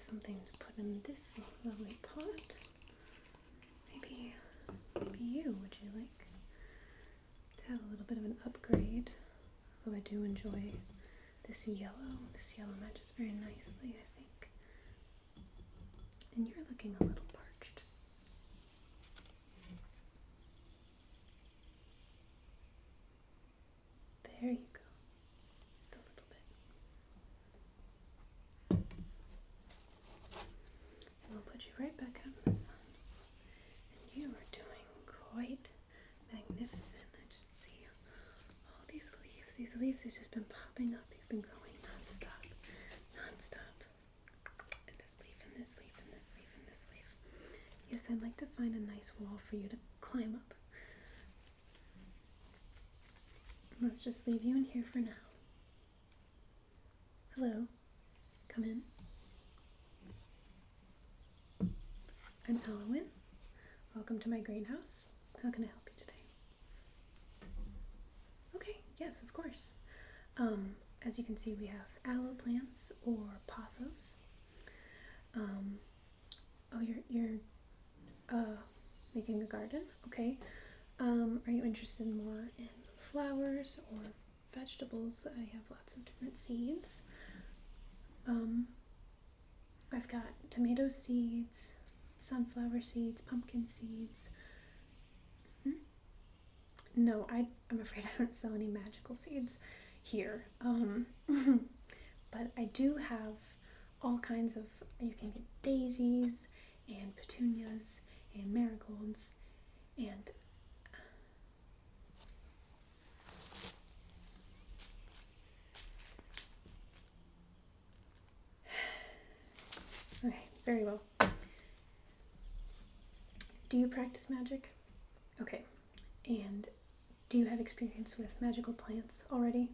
something to put in this lovely pot. Maybe you, would you like to have a little bit of an upgrade? Although I do enjoy this yellow. This yellow matches very nicely, I think. And you're looking a little parched. There you go. Just a little bit. And we'll put you right back out in the sun. And you are doing quite magnificent. I just see all these leaves. These leaves have just been popping up. You've been growing non-stop. Non-stop. And this leaf, and this leaf, and this leaf, and this leaf. Yes, I'd like to find a nice wall for you to climb up. Let's just leave you in here for now. Hello. Come in. I'm Elowen. Welcome to my greenhouse. How can I help you today? Okay, yes, of course. As you can see, we have aloe plants or pothos. Oh, you're making a garden? Okay. Are you interested more in flowers or vegetables? I have lots of different seeds. I've got tomato seeds, sunflower seeds, pumpkin seeds. No, I'm afraid I don't sell any magical seeds here. But I do have all kinds of, you can get daisies and petunias and marigolds and okay, very well. Do you practice magic? Okay. And do you have experience with magical plants already?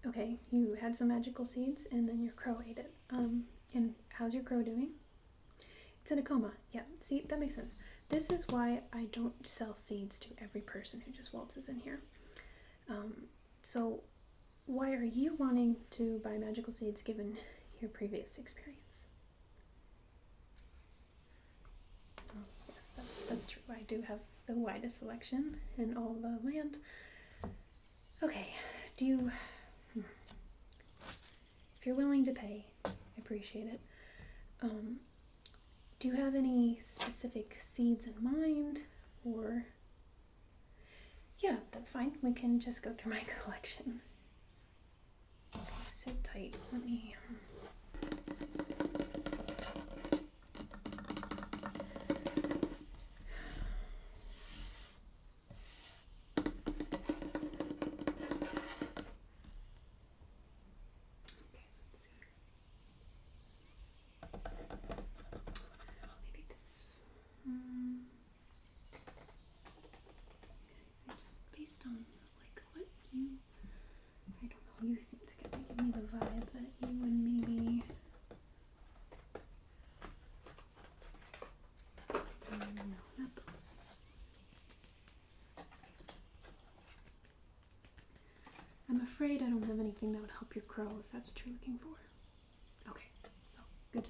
Okay, you had some magical seeds and then your crow ate it. And how's your crow doing? It's in a coma. Yeah, see, that makes sense. This is why I don't sell seeds to every person who just waltzes in here. So why are you wanting to buy magical seeds given your previous experience? Oh, yes, that's true. I do have the widest selection in all the land. Okay, do you... If you're willing to pay, I appreciate it. Do you have any specific seeds in mind, or... Yeah, that's fine. We can just go through my collection. Okay, sit tight. Let me... You seem to give me the vibe that you would maybe... no, not those. I'm afraid I don't have anything that would help your crow if that's what you're looking for. Okay, oh, good.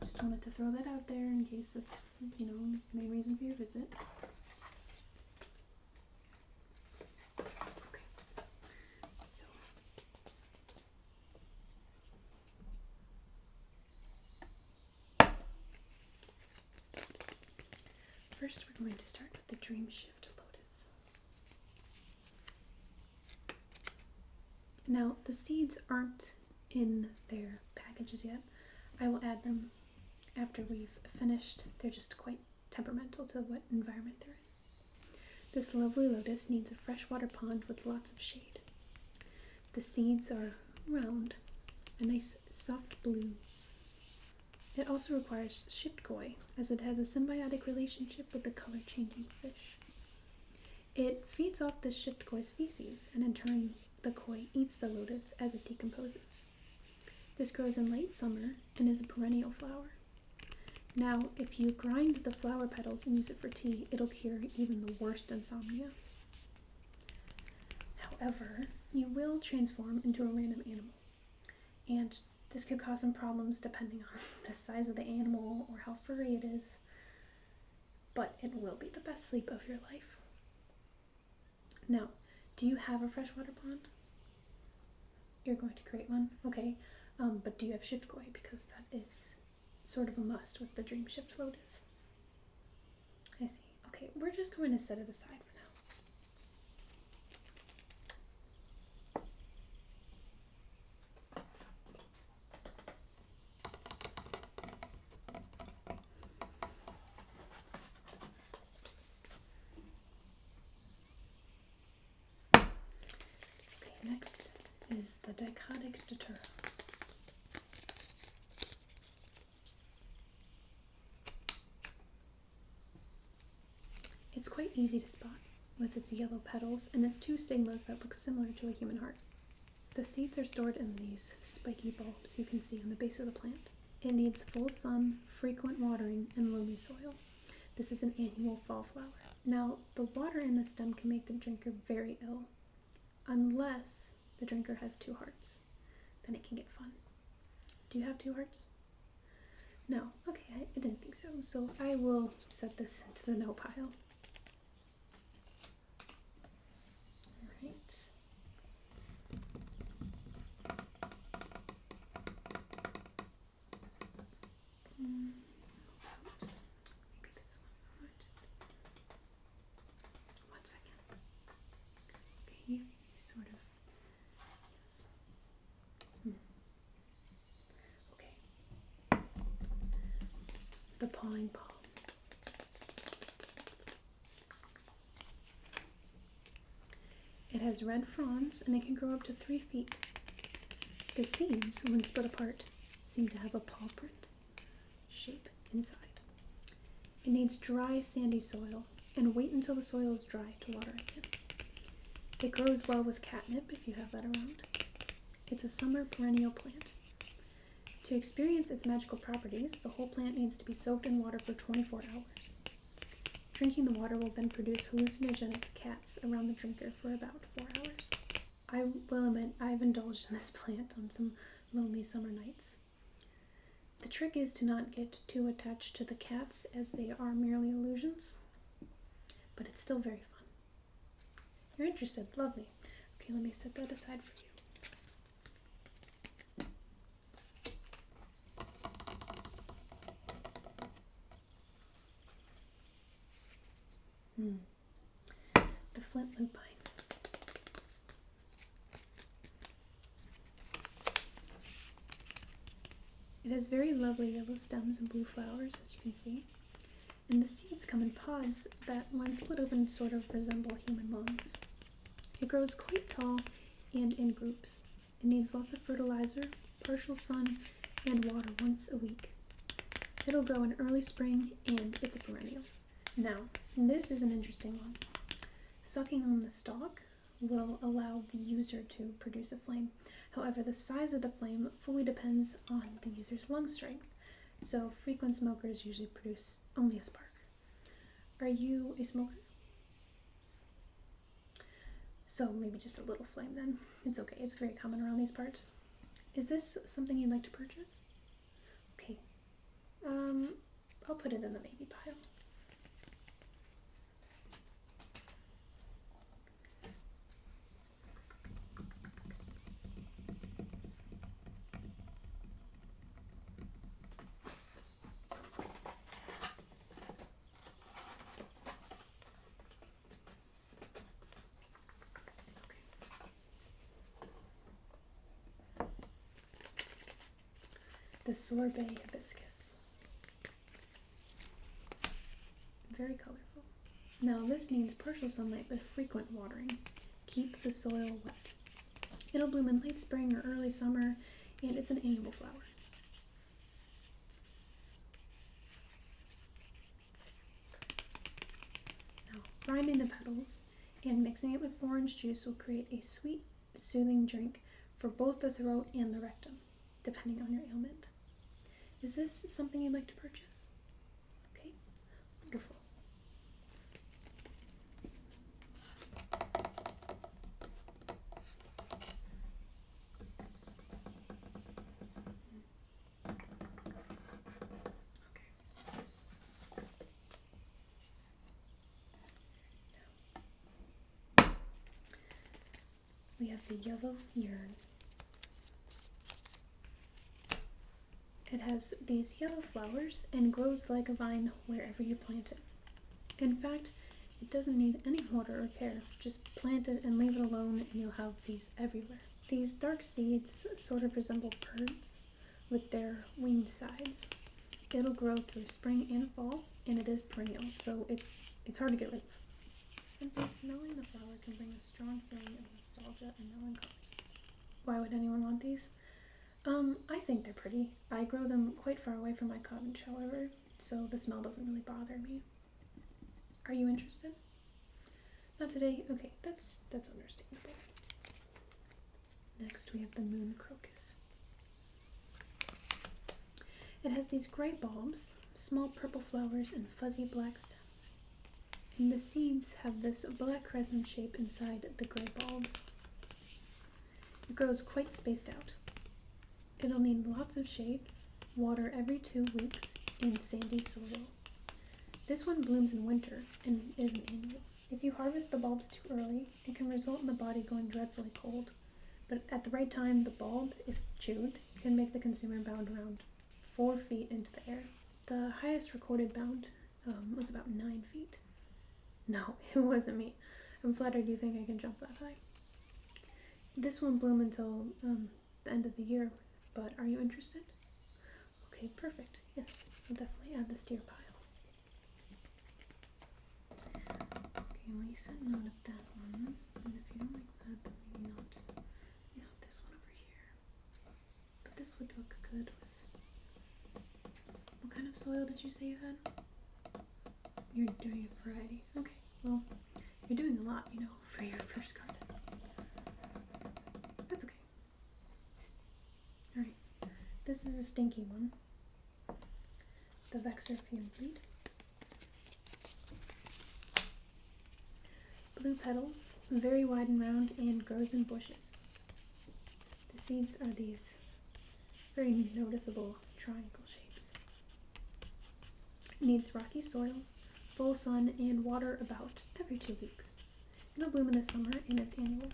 Just wanted to throw that out there in case that's, the main reason for your visit. First, we're going to start with the Dream Shift Lotus. Now, the seeds aren't in their packages yet. I will add them after we've finished. They're just quite temperamental to what environment they're in. This lovely lotus needs a freshwater pond with lots of shade. The seeds are round, a nice soft blue. It also requires shipped koi, as it has a symbiotic relationship with the color-changing fish. It feeds off the shipped koi species, and in turn, the koi eats the lotus as it decomposes. This grows in late summer and is a perennial flower. Now, if you grind the flower petals and use it for tea, it'll cure even the worst insomnia. However, you will transform into a random animal. and this could cause some problems depending on the size of the animal or how furry it is, but it will be the best sleep of your life. Now, do you have a freshwater pond? You're going to create one? Okay. But do you have shift koi? Because that is sort of a must with the Dream Shift Lotus. I see. Okay, we're just going to set it aside for now. Okay, next is the Dichotic Durch. It's quite easy to spot with its yellow petals and its two stigmas that look similar to a human heart. The seeds are stored in these spiky bulbs you can see on the base of the plant. It needs full sun, frequent watering, and loamy soil. This is an annual fall flower. Now, the water in the stem can make the drinker very ill, unless the drinker has two hearts. Then it can get fun. Do you have two hearts? No. Okay, I didn't think so. So I will set this into the no pile. Alright. Oops. Maybe this one. Just 1 second. Okay, you sort of. Yes. Okay. The pawing palm. It has red fronds and it can grow up to 3 feet. The seeds, when split apart, seem to have a paw print shape inside. It needs dry, sandy soil and wait until the soil is dry to water it. It grows well with catnip if you have that around. It's a summer perennial plant. To experience its magical properties, the whole plant needs to be soaked in water for 24 hours. Drinking the water will then produce hallucinogenic cats around the drinker for about 4 hours. I will admit, I've indulged in this plant on some lonely summer nights. The trick is to not get too attached to the cats, as they are merely illusions, but it's still very fun. You're interested? Lovely. Okay, let me set that aside for you. The Flint lupine. It has very lovely yellow stems and blue flowers, as you can see. And the seeds come in pods that, when split open, sort of resemble human lungs. It grows quite tall and in groups. It needs lots of fertilizer, partial sun, and water once a week. It'll grow in early spring, and it's a perennial. Now, this is an interesting one. Sucking on the stalk will allow the user to produce a flame. However, the size of the flame fully depends on the user's lung strength, so frequent smokers usually produce only a spark. Are you a smoker? So maybe just a little flame then. It's okay, it's very common around these parts. Is this something you'd like to purchase? Okay. I'll put it in the maybe pile. The Sorbet habiscus. Very colorful. Now this needs partial sunlight with frequent watering. Keep the soil wet. It'll bloom in late spring or early summer, and it's an annual flower. Now, grinding the petals and mixing it with orange juice will create a sweet, soothing drink for both the throat and the rectum, depending on your ailment. Is this something you'd like to purchase? Okay, wonderful. we have the yellow yarn. It has these yellow flowers and grows like a vine wherever you plant it. In fact, it doesn't need any water or care. Just plant it and leave it alone and you'll have these everywhere. These dark seeds sort of resemble birds with their winged sides. It'll grow through spring and fall, and it is perennial, so it's hard to get rid of. Simply smelling the flower can bring a strong feeling of nostalgia and melancholy. Why would anyone want these? I think they're pretty. I grow them quite far away from my cottage, however, so the smell doesn't really bother me. Are you interested? Not today? Okay, that's understandable. Next we have the moon crocus. It has these gray bulbs, small purple flowers, and fuzzy black stems. And the seeds have this black crescent shape inside the gray bulbs. It grows quite spaced out. It'll need lots of shade, water every 2 weeks, and sandy soil. This one blooms in winter and is an annual. If you harvest the bulbs too early, it can result in the body going dreadfully cold. But at the right time, the bulb, if chewed, can make the consumer bound around 4 feet into the air. The highest recorded bound was about 9 feet. No, it wasn't me. I'm flattered you think I can jump that high. This won't bloom until the end of the year, but are you interested? Okay, perfect. Yes, I'll definitely add this to your pile. Okay, well you said no to that one, and if you don't like that, then maybe not. You know, this one over here. But this would look good with... What kind of soil did you say you had? You're doing a variety. Okay, well, you're doing a lot, you know, for your first garden. That's okay. Alright, this is a stinky one. The Vexer F Blue. Blue petals, very wide and round, and grows in bushes. The seeds are these very noticeable triangle shapes. It needs rocky soil, full sun, and water about every 2 weeks. It'll bloom in the summer, and it's annual.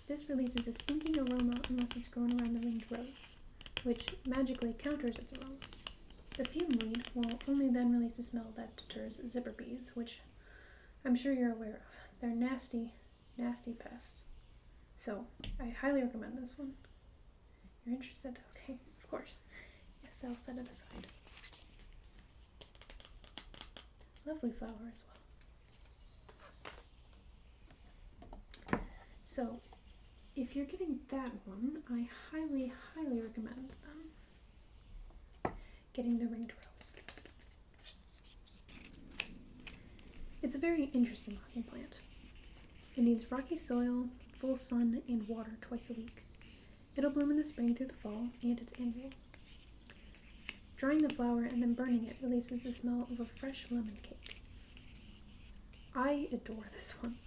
This releases a stinking aroma unless it's grown around the ringed rose, which magically counters its aroma. The fume weed will only then release a smell that deters zipper bees, which I'm sure you're aware of. They're nasty, nasty pests. So, I highly recommend this one. You're interested? Okay, of course. Yes, I'll set it aside. Lovely flower as well. So, if you're getting that one, I highly, highly recommend getting the ringed rose. It's a very interesting looking plant. It needs rocky soil, full sun, and water twice a week. It'll bloom in the spring through the fall, and it's annual. Drying the flower and then burning it releases the smell of a fresh lemon cake. I adore this one.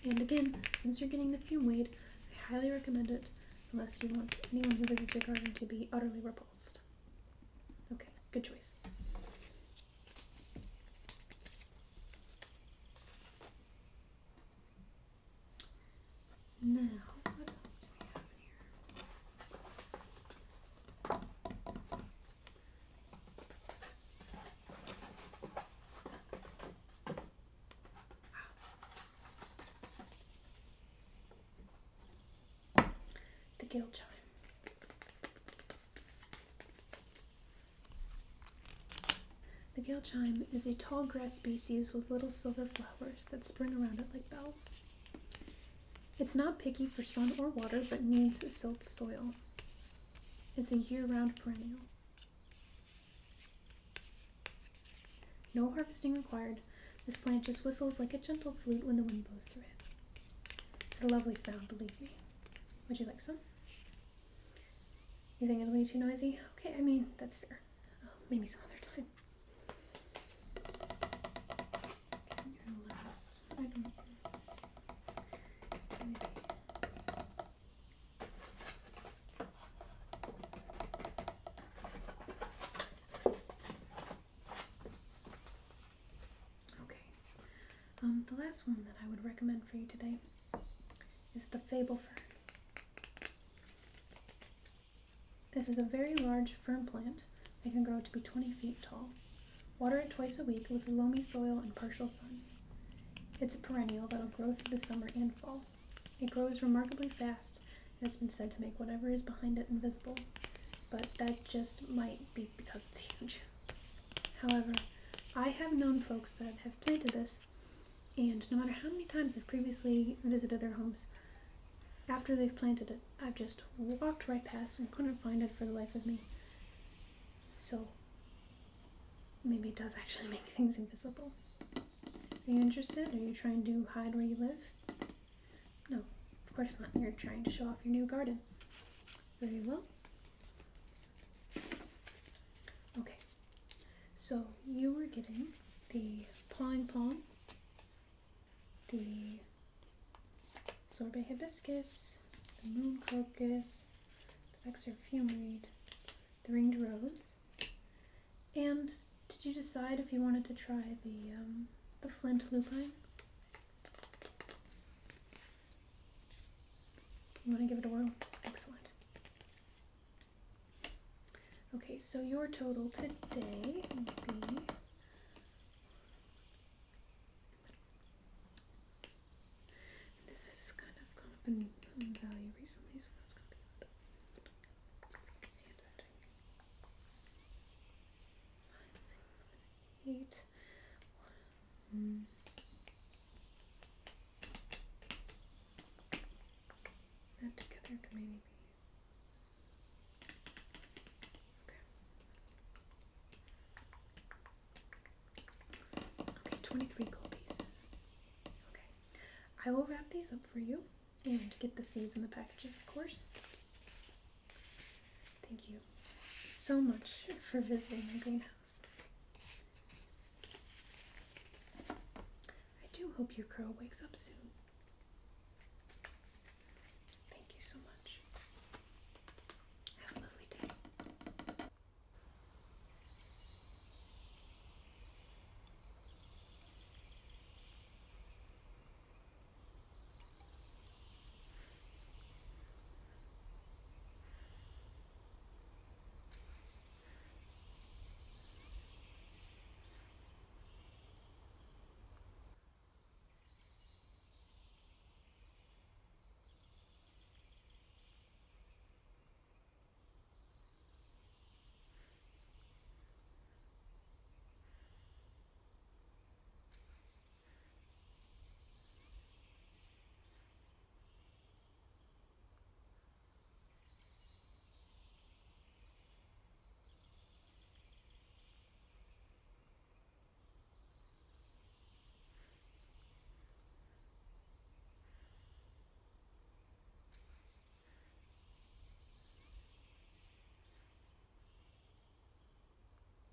And again, since you're getting the fume weed, I highly recommend it unless you want anyone who visits your garden to be utterly repulsed. Okay, good choice. Now, what else do we have here? The Gil Chim. The Gil Chim is a tall grass species with little silver flowers that spring around it like bells. It's not picky for sun or water, but needs silt soil. It's a year-round perennial. No harvesting required. This plant just whistles like a gentle flute when the wind blows through it. It's a lovely sound, believe me. Would you like some? You think it'll be too noisy? Okay, I mean, that's fair. Maybe some other time. Okay, your last. I don't know. The last one that I would recommend for you today is the Fable Fern. This is a very large fern plant that can grow to be 20 feet tall. Water it twice a week with loamy soil and partial sun. It's a perennial that'll grow through the summer and fall. It grows remarkably fast, and it's been said to make whatever is behind it invisible, but that just might be because it's huge. However, I have known folks that have planted this, and no matter how many times I've previously visited their homes, after they've planted it, I've just walked right past and couldn't find it for the life of me. So, maybe it does actually make things invisible. Are you interested? Are you trying to hide where you live? No, of course not. You're trying to show off your new garden. Very well. Okay, so you were getting the pawing palm, the Sorbet hibiscus, the moon crocus, the Vexer F Blue, the ringed rose, and did you decide if you wanted to try the Flint lopine? You want to give it a whirl? Excellent. Okay, so your total today would be this has kind of gone up in value recently, so that's going to be good. 8. That together could maybe be okay, 23 gold pieces. Okay, I will wrap these up for you and get the seeds in the packages, of course. Thank you so much for visiting my greenhouse. I do hope your crow wakes up soon.